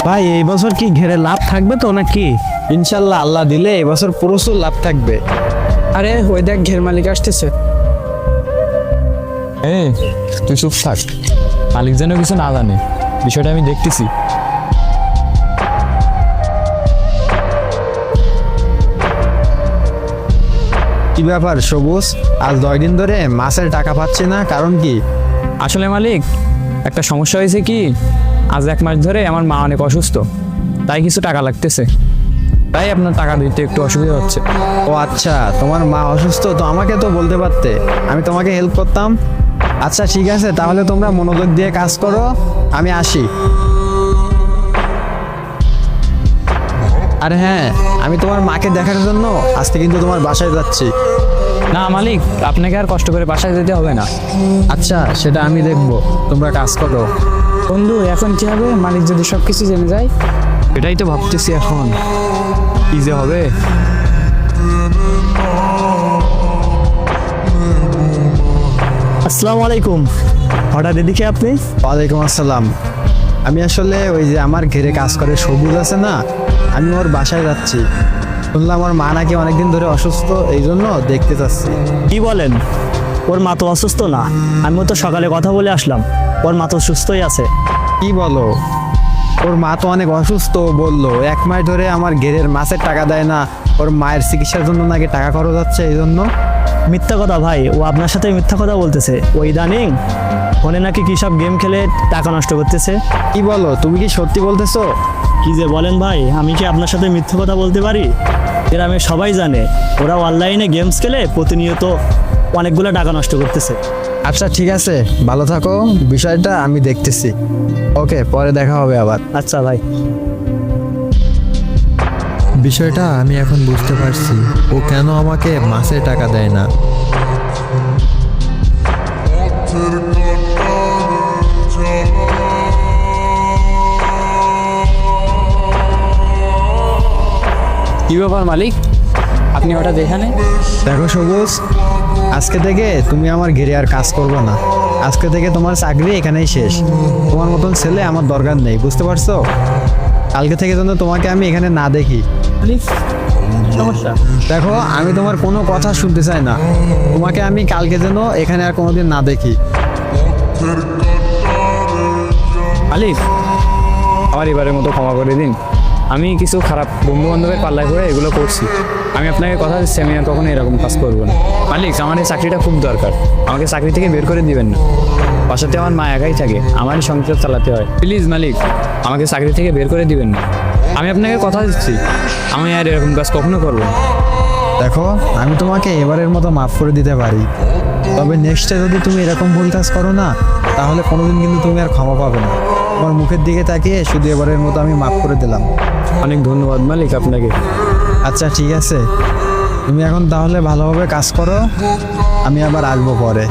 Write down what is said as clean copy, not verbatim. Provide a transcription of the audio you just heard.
ভাই এই বছর কি ঘেরে লাভ থাকবে তো নাকি? ইনশাল্লাহ, আল্লাহ দিলে এবছর প্রচুর লাভ থাকবে। আরে ওই দেখ ঘের মালিক আসতেছে। তুই চুপ থাক, মালিক যেন কিছু না জানে, বিষয়টা আমি দেখতেছি। কি ব্যাপার সবুজ, আজ 10 দিন ধরে মাছের টাকা পাচ্ছি না, কারণ কি? আসলে মালিক, একটা সমস্যা হয়েছে কি, আজ 1 মাস ধরে আমার মা অনেক অসুস্থ, তাই কিছু টাকা লাগতেছে, তাই আপনার টাকা দিতে একটু অসুবিধা হচ্ছে। ও আচ্ছা, তোমার মা অসুস্থ, তো আমাকে তো বলতে পারতে, আমি তোমাকে হেল্প করতাম। আচ্ছা ঠিক আছে, তাহলে তোমরা মনোযোগ দিয়ে কাজ করো, আমি আসি। আরে হ্যাঁ, আমি তোমার মাকে দেখার জন্য আজকে কিন্তু তোমার বাসায় যাচ্ছি। না মালিক, আপনাকে আর কষ্ট করে বাসায় যেতে হবে না। আচ্ছা, সেটা আমি দেখবো, তোমরা কাজ করো। বন্ধু এখন কি হবে, মালিক যদি সবকিছু জেনে যায়? এটাই তো ভাবতেছি এখন, কি যে হবে। আসসালামু আলাইকুম, হঠাৎ এদিকে আপনি? ওয়ালাইকুম আসসালাম। আমি আসলে ওই যে আমার ঘেরে কাজ করে সবুজ আছে না, আমি ওর বাসায় যাচ্ছি। শুনলাম ওর মা নাকি অনেকদিন ধরে অসুস্থ, এই জন্য দেখতে চাচ্ছি। কি বলেন? ওর মা তো অসুস্থ না, আমিও তো সকালে কথা বলে আসলাম, ওর মা তো সুস্থই আছে। কি বলো? ওর মা তো অনেক অসুস্থ বললো, 1 মাস ধরে আমার ঘেরের মাছের টাকা দেয় না, ওর মায়ের চিকিৎসার জন্য নাকি টাকা খরচ হচ্ছে, এই জন্য। মিথ্যা কথা ভাই, ও আপনার সাথে মিথ্যা কথা বলতেছে। ও ইদানিং ফোনে নাকি কি সব গেম খেলে টাকা নষ্ট করতেছে। কি বলো, তুমি কি সত্যি বলতেছো? কি যে বলেন ভাই, আমি কি আপনার সাথে মিথ্যা কথা বলতে পারি? গ্রামে সবাই জানে ওরা অনলাইনে গেমস খেলে প্রতিনিয়ত অনেকগুলো টাকা নষ্ট করতেছে। আচ্ছা ঠিক আছে, ভালো থাকো, বিষয়টা আমি দেখতেছি। ওকে, পরে দেখা হবে আবার। আচ্ছা ভাই। বিষয়টা আমি এখন বুঝতে পারছি, ও কেন আমাকে মাসে টাকা দেয় না। কি ব্যাপার মালিক, আপনি হঠাৎ এখানে? দেখো সবুজ, আজকে থেকে তুমি আমার ঘিরে আর কাজ করবে না। আজকে থেকে তোমার চাকরি এখানেই শেষ। তোমার মতন ছেলে আমার দরকার নেই, বুঝতে পারছো? কালকে থেকে যেন তোমাকে আমি এখানে না দেখি। সমস্যা? দেখো, আমি তোমার কোনো কথা শুনতে চাই না, তোমাকে আমি কালকে যেন এখানে আর কোনোদিন না দেখি। মালিক, আমার এবারের মতো ক্ষমা করে দিন, আমি কিছু খারাপ বন্ধু বান্ধবের পাল্লায় করে এগুলো করছি। আমি আপনাকে কথা দিচ্ছি, আমি আর কখনো এরকম কাজ করবো না। মালিক, আমার এই চাকরিটা খুব দরকার, আমাকে চাকরি থেকে বের করে দিবেন না। বাসাতে আমার মা একাই থাকে, আমারই সংসার চালাতে হয়। প্লিজ মালিক, আমাকে চাকরি থেকে বের করে দিবেন না। আমি আপনাকে কথা দিচ্ছি, আমি আর এরকম কাজ কখনো করবো না। দেখো, আমি তোমাকে এবারের মতো মাফ করে দিতে পারি, তবে নেক্সটে যদি তুমি এরকম ভুল কাজ করো না, তাহলে কোনোদিন কিন্তু তুমি আর ক্ষমা পাবে না। তোমার মুখের দিকে তাকিয়ে শুধু এবারের মতো আমি মাফ করে দিলাম। অনেক ধন্যবাদ মালিক আপনাকে। আচ্ছা ঠিক আছে, তুমি এখন তাহলে ভালোভাবে কাজ করো, আমি আবার আসবো পরে।